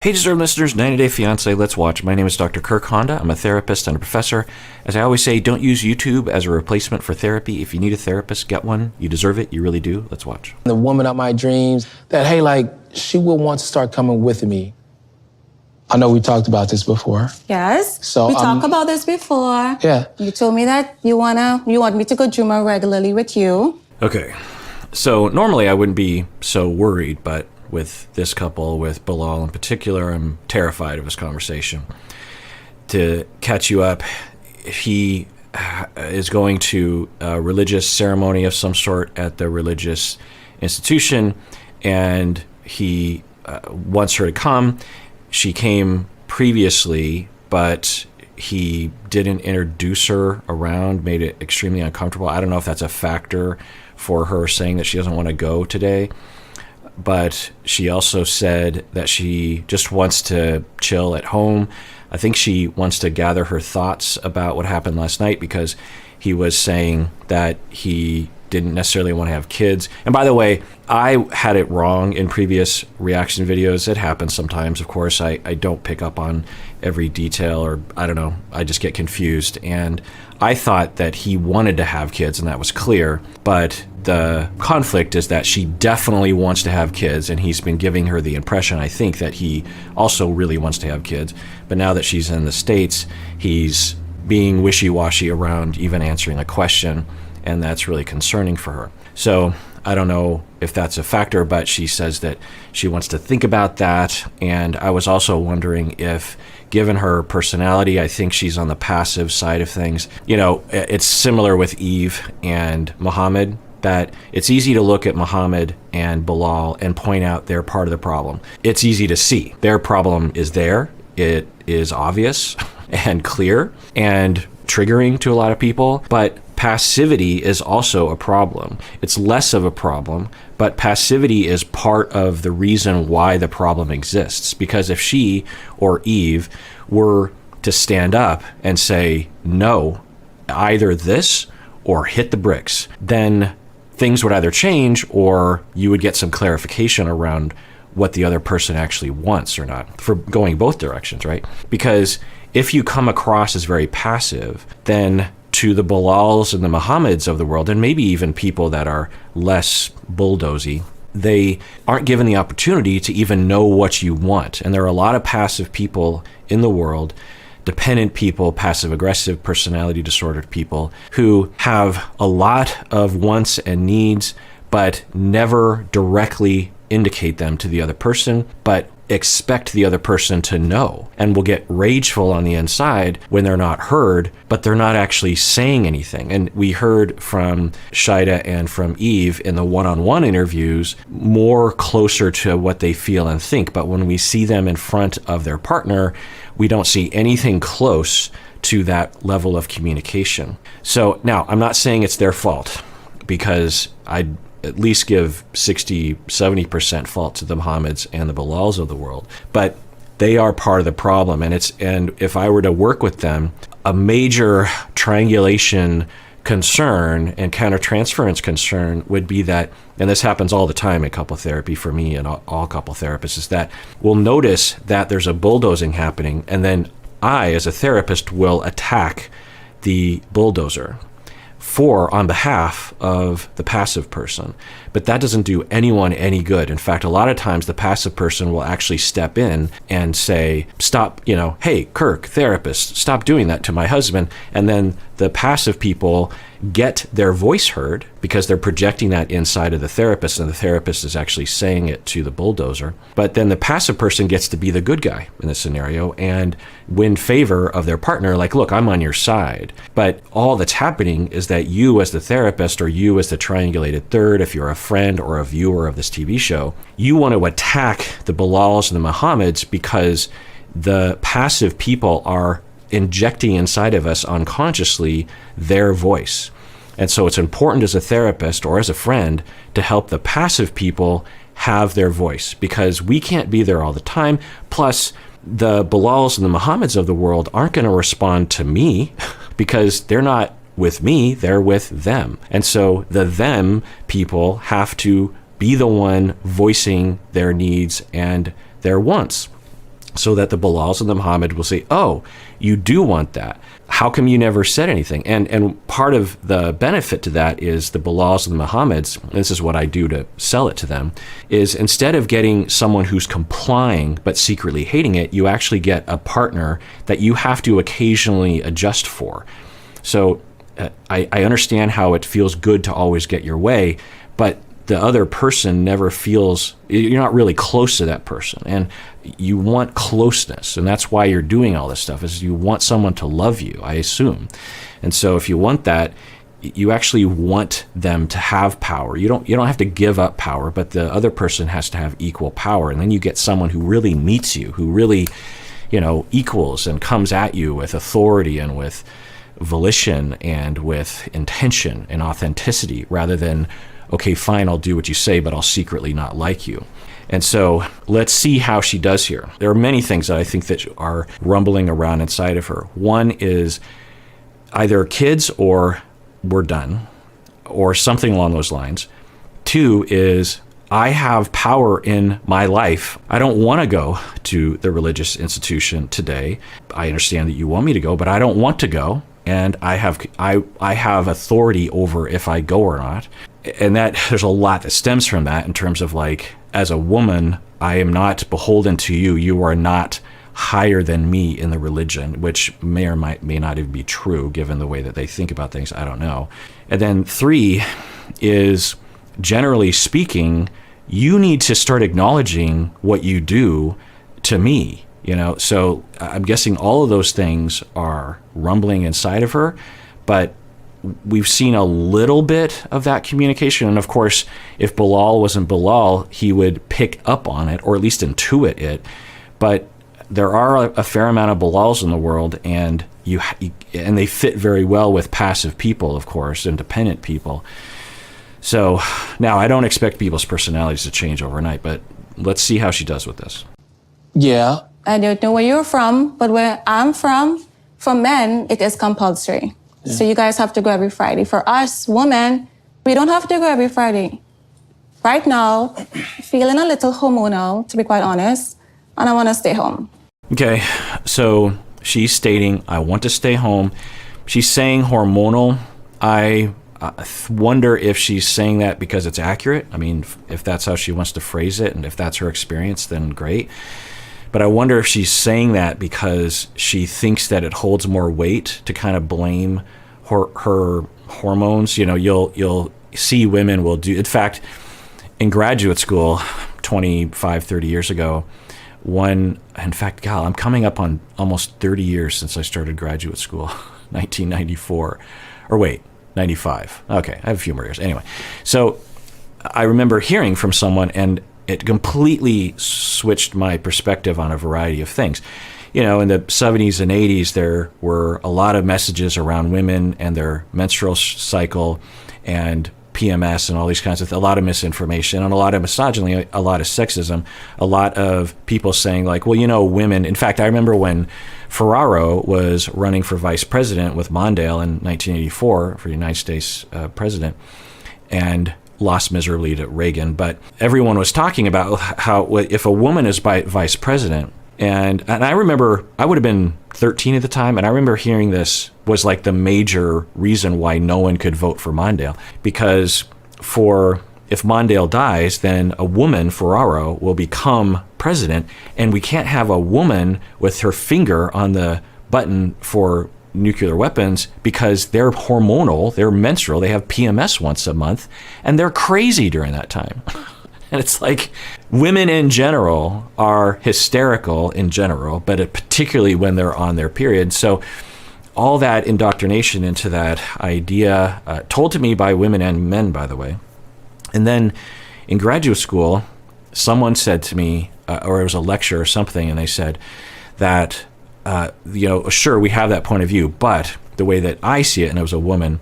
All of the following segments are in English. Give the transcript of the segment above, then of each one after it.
Hey, deserved listeners, 90-Day Fiancé, let's watch. My name is Dr. Kirk Honda. I'm a therapist and a professor. As I always say, don't use YouTube as a replacement for therapy. If you need a therapist, get one. You deserve it. You really do. Let's watch. The woman of my dreams, that, hey, like, she will want to start coming with me. I know we talked about this before. Yes, So, we talked about this before. Yeah. You told me that you want me to go Juma regularly with you. Okay. So normally I wouldn't be so worried, but with this couple, with Bilal in particular, I'm terrified of this conversation. To catch you up, he is going to a religious ceremony of some sort at the religious institution, and he wants her to come. She came previously, but he didn't introduce her around, made it extremely uncomfortable. I don't know if that's a factor for her saying that she doesn't want to go today. But she also said that she just wants to chill at home. I think she wants to gather her thoughts about what happened last night, because he was saying that he didn't necessarily want to have kids. And by the way, I had it wrong in previous reaction videos. It happens sometimes, of course. I don't pick up on every detail, or I don't know, I just get confused. And I thought that he wanted to have kids, and that was clear. But the conflict is that she definitely wants to have kids, and he's been giving her the impression, I think, that he also really wants to have kids. But now that she's in the States, he's being wishy-washy around even answering a question, and that's really concerning for her. So I don't know if that's a factor, but she says that she wants to think about that. And I was also wondering if, given her personality, I think she's on the passive side of things. You know, it's similar with Eve and Muhammad, that it's easy to look at Muhammad and Bilal and point out they're part of the problem. It's easy to see. Their problem is there. It is obvious and clear and triggering to a lot of people, but passivity is also a problem. It's less of a problem, but passivity is part of the reason why the problem exists. Because if she or Eve were to stand up and say, no, either this or hit the bricks, then things would either change, or you would get some clarification around what the other person actually wants or not, for going both directions, right? Because if you come across as very passive, then to the Bilals and the Muhammads of the world, and maybe even people that are less bulldozy, they aren't given the opportunity to even know what you want. And there are a lot of passive people in the world, dependent people, passive-aggressive, personality disordered people, who have a lot of wants and needs, but never directly indicate them to the other person, but expect the other person to know, and will get rageful on the inside when they're not heard, but they're not actually saying anything. And we heard from Shaeeda and from Eve in the one-on-one interviews more closer to what they feel and think, but when we see them in front of their partner, we don't see anything close to that level of communication. So now, I'm not saying it's their fault, because I'd at least give 60-70% fault to the Muhammads and the Bilals of the world, but they are part of the problem. And if I were to work with them, a major triangulation concern and countertransference concern would be that, and this happens all the time in couple therapy for me and all couple therapists, is that we'll notice that there's a bulldozing happening, and then I, as a therapist, will attack the bulldozer on behalf of the passive person. But that doesn't do anyone any good. In fact, a lot of times the passive person will actually step in and say, stop, hey, Kirk, therapist, stop doing that to my husband. And then the passive people get their voice heard because they're projecting that inside of the therapist, and the therapist is actually saying it to the bulldozer. But then the passive person gets to be the good guy in this scenario and win favor of their partner, like, look, I'm on your side. But all that's happening is that you as the therapist, or you as the triangulated third, if you're a friend or a viewer of this TV show, you want to attack the Bilals and the Muhammads because the passive people are injecting inside of us unconsciously their voice. And so it's important as a therapist or as a friend to help the passive people have their voice, because we can't be there all the time. Plus, the Bilals and the Muhammads of the world aren't going to respond to me because they're not with me, they're with them. And so the them people have to be the one voicing their needs and their wants. so that the Bilals and the Muhammad will say, oh, you do want that. How come you never said anything? And part of the benefit to that is the Bilals and the Muhammads, this is what I do to sell it to them, is instead of getting someone who's complying but secretly hating it, you actually get a partner that you have to occasionally adjust for. So I understand how it feels good to always get your way, but the other person never feels, you're not really close to that person. And you want closeness. And that's why you're doing all this stuff, is you want someone to love you, I assume. And so if you want that, you actually want them to have power. You don't have to give up power, but the other person has to have equal power. And then you get someone who really meets you, who really, equals and comes at you with authority and with volition and with intention and authenticity, rather than, okay, fine, I'll do what you say, but I'll secretly not like you. And so let's see how she does here. There are many things that I think that are rumbling around inside of her. One is either kids or we're done, or something along those lines. Two is I have power in my life. I don't want to go to the religious institution today. I understand that you want me to go, but I don't want to go. And I have authority over if I go or not. And that there's a lot that stems from that in terms of, like, as a woman, I am not beholden to you. You are not higher than me in the religion, which may or may not even be true given the way that they think about things. I don't know. And then 3 is, generally speaking, you need to start acknowledging what you do to me. So I'm guessing all of those things are rumbling inside of her, but we've seen a little bit of that communication. And of course, if Bilal wasn't Bilal, he would pick up on it, or at least intuit it. But there are a fair amount of Bilals in the world, and they fit very well with passive people, of course, independent people. So now I don't expect people's personalities to change overnight, but let's see how she does with this. Yeah. I don't know where you're from, but where I'm from, for men, it is compulsory. Yeah. So you guys have to go every Friday. For us, women, we don't have to go every Friday. Right now, feeling a little hormonal, to be quite honest, and I want to stay home. Okay, so she's stating, I want to stay home. She's saying hormonal. I wonder if she's saying that because it's accurate. I mean, if that's how she wants to phrase it, and if that's her experience, then great. But I wonder if she's saying that because she thinks that it holds more weight to kind of blame her hormones. You'll see women will do. In fact, in graduate school 25, 30 years ago, I'm coming up on almost 30 years since I started graduate school, 1994. Or wait, 95. Okay, I have a few more years. Anyway, so I remember hearing from someone, and it completely switched my perspective on a variety of things. In the 70s and 80s, there were a lot of messages around women and their menstrual cycle and PMS and all these kinds of a lot of misinformation and a lot of misogyny, a lot of sexism, a lot of people saying, like, well, women. In fact, I remember when Ferraro was running for vice president with Mondale in 1984 for the United States president, and lost miserably to Reagan. But everyone was talking about how if a woman is vice president, and I remember I would have been 13 at the time, and I remember hearing this was like the major reason why no one could vote for Mondale, because if Mondale dies, then a woman, Ferraro, will become president, and we can't have a woman with her finger on the button for nuclear weapons because they're hormonal, they're menstrual, they have PMS once a month, and they're crazy during that time. And it's like women in general are hysterical in general, but particularly when they're on their period. So all that indoctrination into that idea, told to me by women and men, by the way. And then in graduate school, someone said to me, or it was a lecture or something, and they said that, sure, we have that point of view, but the way that I see it, and it was a woman,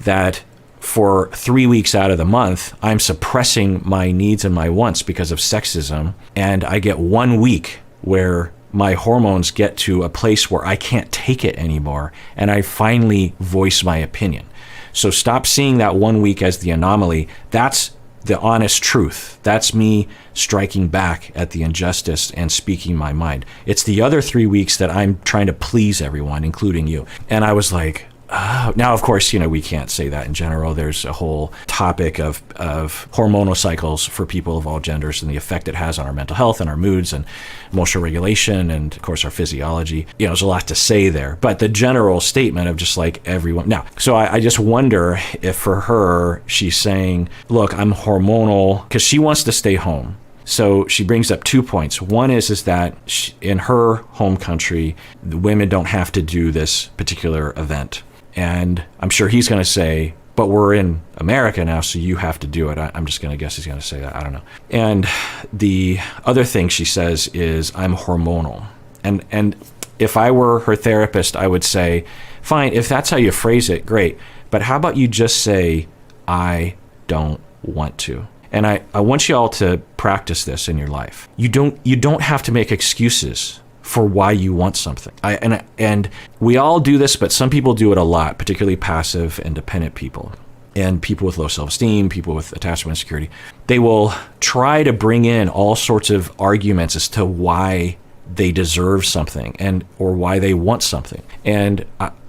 that for 3 weeks out of the month, I'm suppressing my needs and my wants because of sexism, and I get 1 week where my hormones get to a place where I can't take it anymore, and I finally voice my opinion. So stop seeing that 1 week as the anomaly. That's the honest truth. That's me striking back at the injustice and speaking my mind. It's the other 3 weeks that I'm trying to please everyone, including you. And I was like, oh. Now, of course, we can't say that in general. There's a whole topic of hormonal cycles for people of all genders and the effect it has on our mental health and our moods and emotional regulation and, of course, our physiology. There's a lot to say there. But the general statement of just like everyone. Now, so I just wonder if for her, she's saying, look, I'm hormonal because she wants to stay home. So she brings up 2 points. One is that in her home country, the women don't have to do this particular event. And I'm sure he's going to say, but we're in America now, so you have to do it. I'm just going to guess he's going to say that. I don't know. And the other thing she says is, I'm hormonal. And if I were her therapist, I would say, fine, if that's how you phrase it, great. But how about you just say, I don't want to? And I want you all to practice this in your life. You don't have to make excuses for why you want something. And we all do this, but some people do it a lot, particularly passive and dependent people and people with low self-esteem, people with attachment insecurity. They will try to bring in all sorts of arguments as to why they deserve something or why they want something. And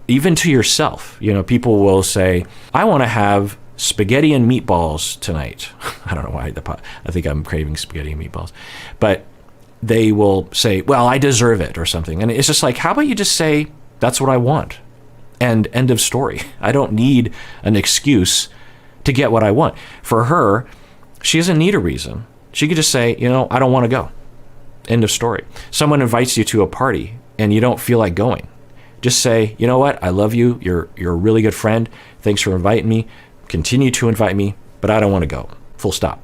even to yourself, people will say, I want to have spaghetti and meatballs tonight. I don't know why I think I'm craving spaghetti and meatballs, but they will say, well, I deserve it or something. And it's just like, how about you just say, that's what I want? And end of story. I don't need an excuse to get what I want. For her, she doesn't need a reason. She could just say, I don't want to go. End of story. Someone invites you to a party and you don't feel like going. Just say, you know what? I love you. You're a really good friend. Thanks for inviting me. Continue to invite me, but I don't want to go. Full stop.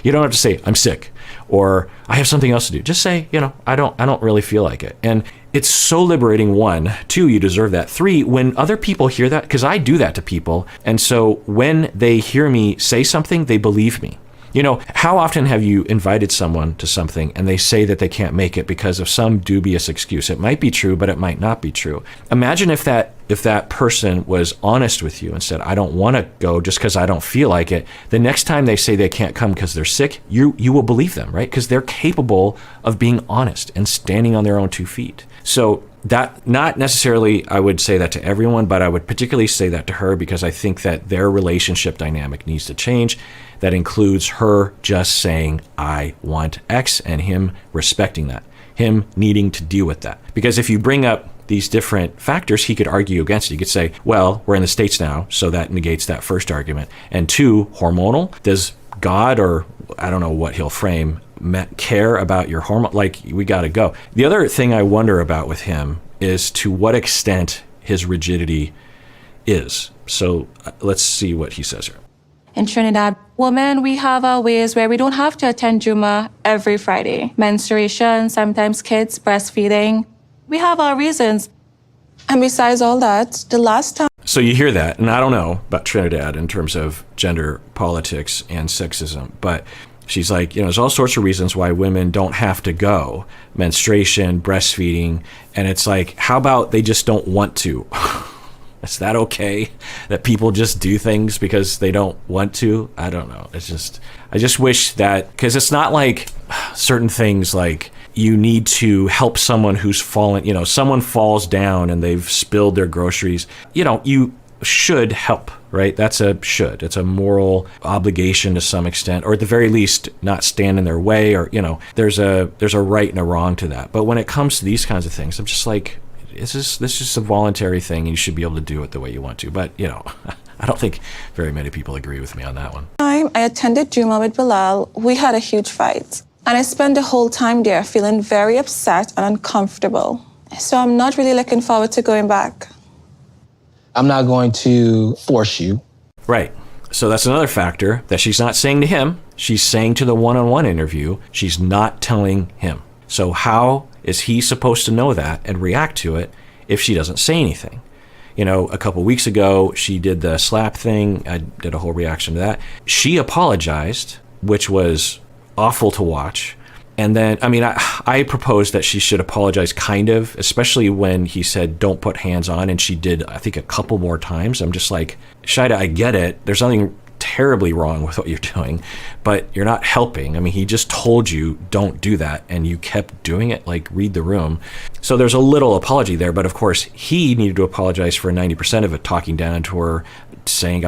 You don't have to say, I'm sick, or I have something else to do. Just say, I don't really feel like it. And it's so liberating. 1, 2, you deserve that. 3, when other people hear that, because I do that to people. And so when they hear me say something, they believe me. How often have you invited someone to something and they say that they can't make it because of some dubious excuse? It might be true, but it might not be true. Imagine if that person was honest with you and said, I don't want to go just because I don't feel like it. The next time they say they can't come because they're sick, you will believe them, right? Because they're capable of being honest and standing on their own 2 feet. So that, not necessarily I would say that to everyone, but I would particularly say that to her because I think that their relationship dynamic needs to change. That includes her just saying, I want X, and him respecting that, him needing to deal with that. Because if you bring up these different factors, he could argue against it. He could say, well, we're in the States now, so that negates that first argument. And 2, hormonal, does God, or I don't know what he'll frame, care about your hormone? Like, we got to go. The other thing I wonder about with him is to what extent his rigidity is. So let's see what he says here. In Trinidad, women, we have our ways where we don't have to attend Juma every Friday. Menstruation, sometimes kids, breastfeeding. We have our reasons. And besides all that, the last time... So you hear that, and I don't know about Trinidad in terms of gender politics and sexism, but she's like, there's all sorts of reasons why women don't have to go. Menstruation, breastfeeding, and it's like, how about they just don't want to? Is that okay? That people just do things because they don't want to? I don't know. I just wish that, because it's not like certain things like you need to help someone who's fallen, someone falls down and they've spilled their groceries. You should help, right? That's it's a moral obligation to some extent, or at the very least not stand in their way, or, there's a right and a wrong to that. But when it comes to these kinds of things, I'm just like, this is just a voluntary thing. You should be able to do it the way you want to. But, I don't think very many people agree with me on that one. I attended Juma with Bilal. We had a huge fight. And I spent the whole time there feeling very upset and uncomfortable. So I'm not really looking forward to going back. I'm not going to force you. Right. So that's another factor that she's not saying to him. She's saying to the one-on-one interview. She's not telling him. So how is he supposed to know that and react to it if she doesn't say anything? A couple weeks ago, she did the slap thing. I did a whole reaction to that. She apologized, which was awful to watch. And then, I proposed that she should apologize, kind of, especially when he said, don't put hands on. And she did, I think, a couple more times. I'm just like, Shaeeda, I get it. There's nothing terribly wrong with what you're doing, but you're not helping. I mean, he just told you don't do that, and you kept doing it. Like, read the room. So there's a little apology there, but of course he needed to apologize for 90% of it, talking down to her, saying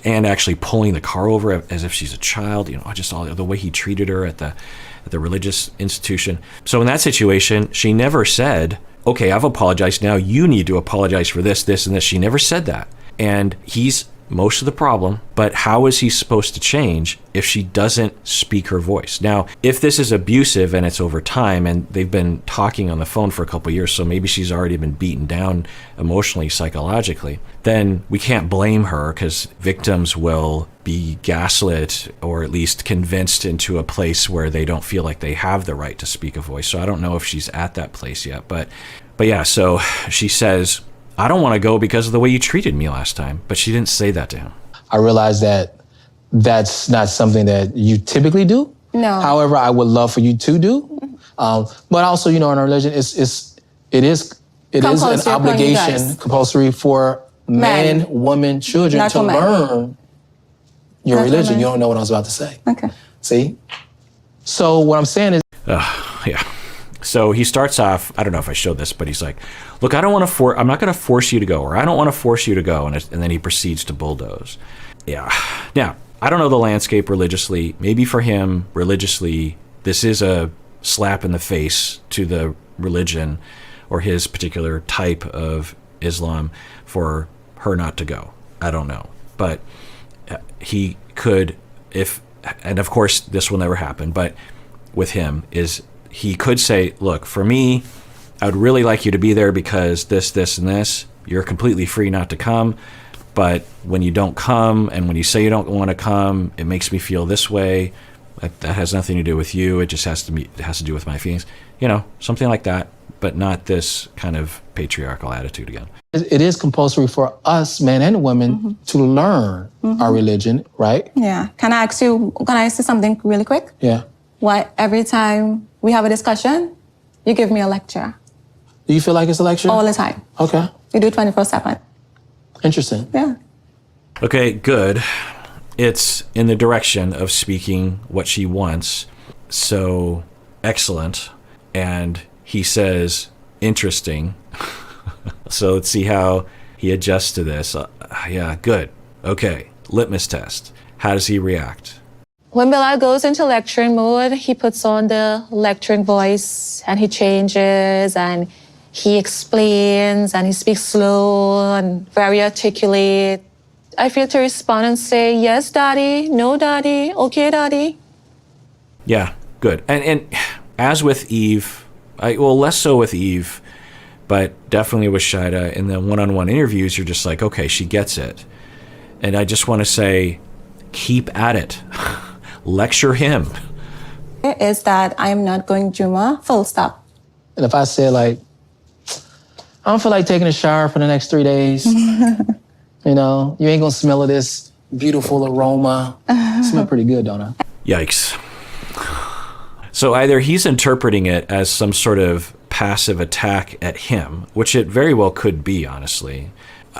and actually pulling the car over as if she's a child. You know, just all the way he treated her at the religious institution. So in that situation, she never said, okay, I've apologized. Now you need to apologize for this, this, and this. She never said that. And he's most of the problem, but how is he supposed to change if she doesn't speak her voice? Now, if this is abusive and it's over time and they've been talking on the phone for a couple of years, so maybe she's already been beaten down emotionally, psychologically, then we can't blame her, because victims will be gaslit or at least convinced into a place where they don't feel like they have the right to speak a voice. So I don't know if she's at that place yet, but yeah, so she says, I don't want to go because of the way you treated me last time. But she didn't say that to him. I realize that that's not something that you typically do. No. However, I would love for you to do. But also, you know, in our religion, it is an obligation, compulsory for men, women, children to learn your religion. You don't know what I was about to say. Okay. See? So what I'm saying is... Yeah. So he starts off, I don't know if I showed this, but he's like, look, I'm not going to force you to go, or I don't want to force you to go. And then he proceeds to bulldoze. Yeah. Now, I don't know the landscape religiously. Maybe for him, religiously, this is a slap in the face to the religion or his particular type of Islam for her not to go. I don't know. But he could, and of course, this will never happen, but with him is... he could say, look, for me, I would really like you to be there because this, this, and this. You're completely free not to come. But when you don't come and when you say you don't want to come, it makes me feel this way. That has nothing to do with you. It just has to do with my feelings. You know, something like that, but not this kind of patriarchal attitude again. It is compulsory for us, men and women, to learn our religion, right? Yeah. Can I say something really quick? Yeah. Why every time we have a discussion, you give me a lecture? Do you feel like it's a lecture? All the time. Okay. You do 24/7. Interesting. Yeah. Okay, good. It's in the direction of speaking what she wants. So excellent. And he says, interesting. So let's see how he adjusts to this. Yeah, good. Okay, litmus test. How does he react? When Bilal goes into lecturing mode, he puts on the lecturing voice and he changes and he explains and he speaks slow and very articulate. I feel to respond and say, yes, daddy, no, daddy, okay, daddy. Yeah, good. And as with Eve, less so with Eve, but definitely with Shaeeda, in the one-on-one interviews, you're just like, okay, she gets it. And I just want to say, keep at it. Lecture him. Is that I am not going Juma, full stop. And if I said, like, I don't feel like taking a shower for the next 3 days, you know, you ain't gonna smell of this beautiful aroma. Smell pretty good, don't I? Yikes. So either he's interpreting it as some sort of passive attack at him, which it very well could be, honestly.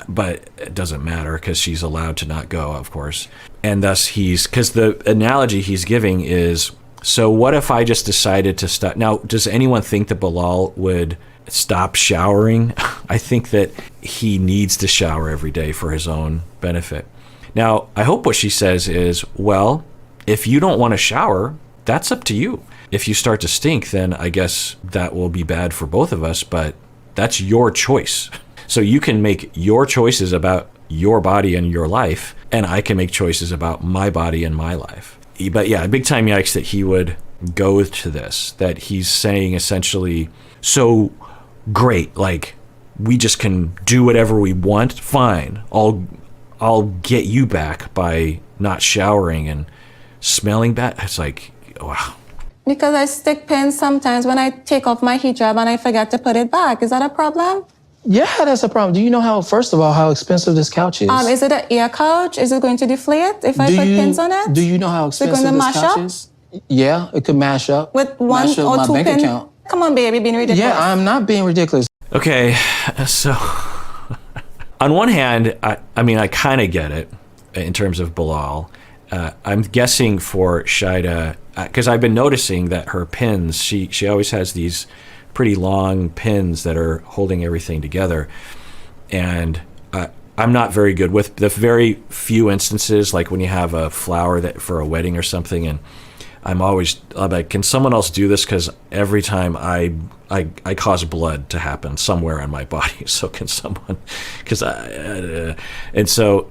But it doesn't matter because she's allowed to not go, of course. And thus because the analogy he's giving is, so what if I just decided to stop? Now, does anyone think that Bilal would stop showering? I think that he needs to shower every day for his own benefit. Now, I hope what she says is, well, if you don't want to shower, that's up to you. If you start to stink, then I guess that will be bad for both of us, but that's your choice. So you can make your choices about your body and your life, and I can make choices about my body and my life. But yeah, big time yikes that he would go to this, that he's saying essentially, so great, like, we just can do whatever we want, fine. I'll get you back by not showering and smelling bad. It's like, wow. Because I stick pins sometimes when I take off my hijab and I forget to put it back. Is that a problem? Yeah, that's a problem. Do you know first of all, how expensive this couch is? Is it an air couch? Is it going to deflate if I put pins on it? Do you know how expensive this couch is? Yeah, it could mash up. With one or two pins? Come on, baby, being ridiculous. Yeah, I'm not being ridiculous. Okay, so on one hand, I mean, I kind of get it in terms of Bilal, I'm guessing for Shaeeda, because I've been noticing that her pins, she always has these pretty long pins that are holding everything together. And I'm not very good with the very few instances, like when you have a flower that for a wedding or something, and I'm like, can someone else do this? Because every time I cause blood to happen somewhere on my body. So can someone? And so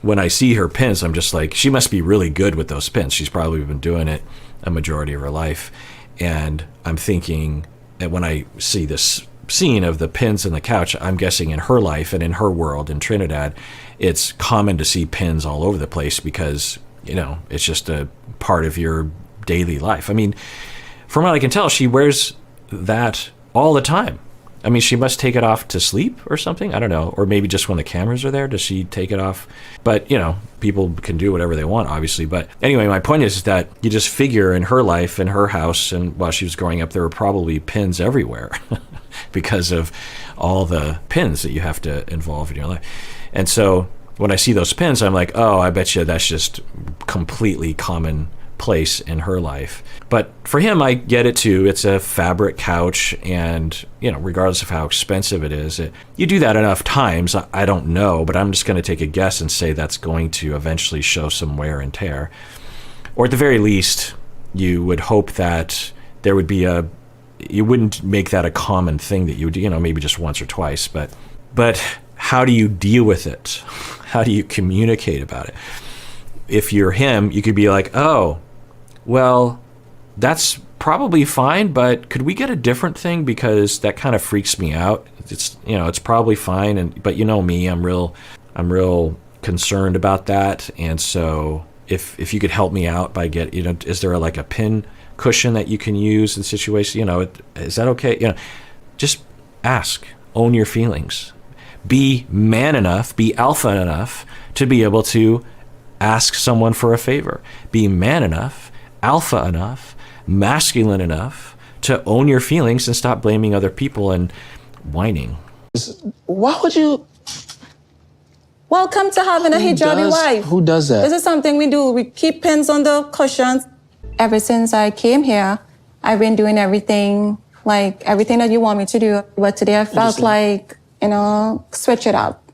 when I see her pins, I'm just like, she must be really good with those pins. She's probably been doing it a majority of her life. And I'm thinking that when I see this scene of the pins in the couch, I'm guessing in her life and in her world in Trinidad, it's common to see pins all over the place because, it's just a part of your daily life. I mean, from what I can tell, she wears that all the time. I mean, she must take it off to sleep or something. I don't know. Or maybe just when the cameras are there, does she take it off? But, people can do whatever they want, obviously. But anyway, my point is that you just figure in her life, in her house, and while she was growing up, there were probably pins everywhere because of all the pins that you have to involve in your life. And so when I see those pins, I'm like, oh, I bet you that's just completely commonplace in her life. But for him, I get it too. It's a fabric couch, and regardless of how expensive it is, you do that enough times, I don't know, but I'm just going to take a guess and say that's going to eventually show some wear and tear. Or at the very least, you would hope that there would be you wouldn't make that a common thing that you would, maybe just once or twice, but how do you deal with it? How do you communicate about it? If you're him, you could be like, oh, well, that's probably fine, but could we get a different thing? Because that kind of freaks me out. It's probably fine. But me, I'm real concerned about that. And so if you could help me out by is there like a pin cushion that you can use in situations, is that okay? Just ask, own your feelings. Be man enough, be alpha enough to be able to ask someone for a favor. Be man enough, alpha enough, masculine enough to own your feelings and stop blaming other people and whining. Why would you? Welcome to having a hijabi wife. Who does that? This is something we do. We keep pins on the cushions. Ever since I came here, I've been doing everything that you want me to do. But today I felt like, switch it up.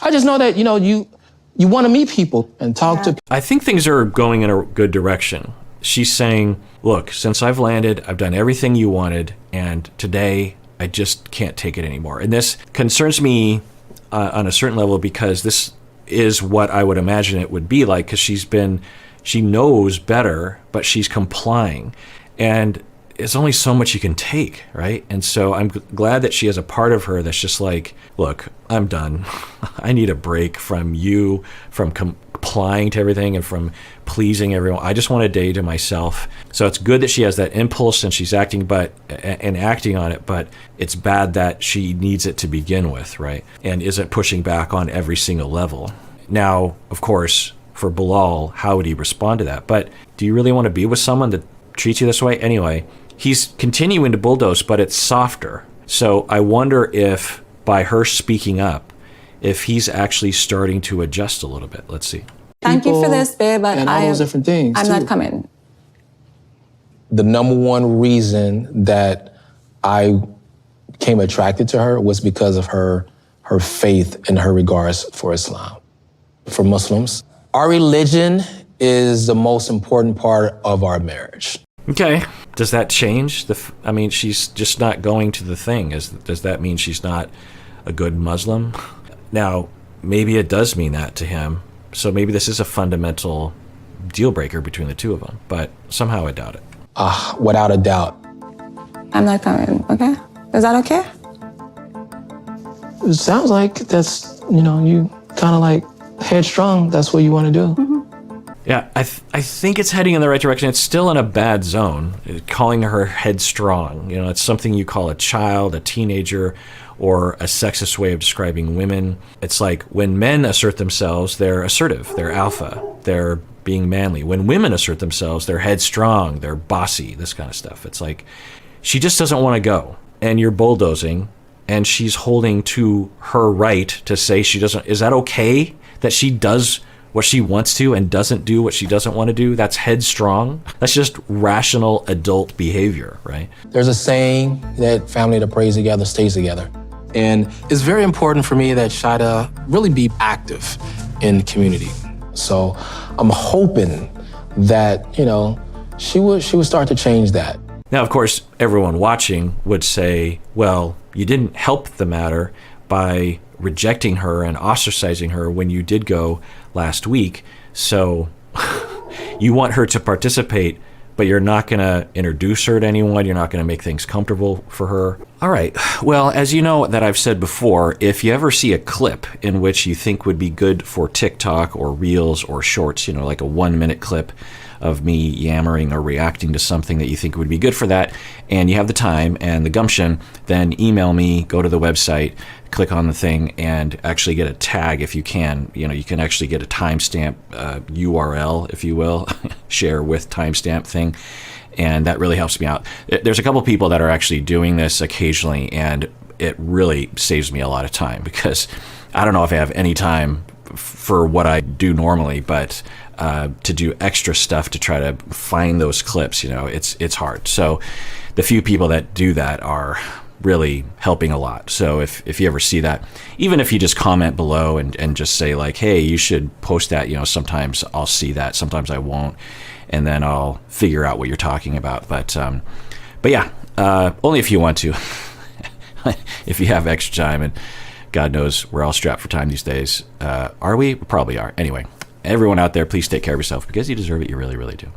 I just know that, you want to meet people and talk to people. I think things are going in a good direction. She's saying, look, since I've landed, I've done everything you wanted, and today I just can't take it anymore. And this concerns me on a certain level because this is what I would imagine it would be like, because she knows better, but she's complying. And it's only so much you can take, right? And so I'm glad that she has a part of her that's just like, look, I'm done. I need a break from you, from complying to everything and from pleasing everyone. I just want a day to myself. So it's good that she has that impulse and she's acting on it, but it's bad that she needs it to begin with, right? And isn't pushing back on every single level. Now, of course, for Bilal, how would he respond to that? But do you really want to be with someone that treats you this way? Anyway, he's continuing to bulldoze, but it's softer. So I wonder if by her speaking up, if he's actually starting to adjust a little bit. Let's see. Thank you for this, babe, but and all those different things. I'm not coming. The number one reason that I became attracted to her was because of her faith and her regards for Islam. For Muslims, our religion is the most important part of our marriage. Okay. Does that change? She's just not going to the thing. Does that mean she's not a good Muslim? Now, maybe it does mean that to him. So maybe this is a fundamental deal breaker between the two of them. But somehow I doubt it. Without a doubt. I'm not coming, okay? Is that okay? It sounds like that's, you kind of like headstrong. That's what you want to do. Mm-hmm. Yeah, I think it's heading in the right direction. It's still in a bad zone, calling her headstrong. It's something you call a child, a teenager, or a sexist way of describing women. It's like when men assert themselves, they're assertive, they're alpha, they're being manly. When women assert themselves, they're headstrong, they're bossy, this kind of stuff. It's like she just doesn't want to go, and you're bulldozing, and she's holding to her right to say she doesn't. Is that okay that she does what she wants to and doesn't do what she doesn't want to do, that's headstrong. That's just rational adult behavior, right? There's a saying that family that prays together stays together. And it's very important for me that Shaeeda really be active in the community. So I'm hoping that, you know, she would start to change that. Now, of course, everyone watching would say, well, you didn't help the matter by rejecting her and ostracizing her when you did go last week. So you want her to participate, but you're not going to introduce her to anyone. You're not going to make things comfortable for her. All right. Well, as you know that I've said before, if you ever see a clip in which you think would be good for TikTok or Reels or Shorts, you know, like a 1-minute clip of me yammering or reacting to something that you think would be good for that, and you have the time and the gumption, then email me, go to the website, click on the thing, and actually get a tag if you can. You know, you can actually get a timestamp URL, if you will, share with timestamp thing, and that really helps me out. There's a couple people that are actually doing this occasionally, and it really saves me a lot of time, because I don't know if I have any time for what I do normally, but to do extra stuff to try to find those clips, you know, it's hard. So the few people that do that are really helping a lot. So if you ever see that, even if you just comment below and just say like, hey, you should post that, you know, sometimes I'll see that, sometimes I won't, and then I'll figure out what you're talking about. But yeah, only if you want to. If you have extra time, and God knows we're all strapped for time these days. Are we? Probably are. Anyway, everyone out there, please take care of yourself, because you deserve it. You really, really do.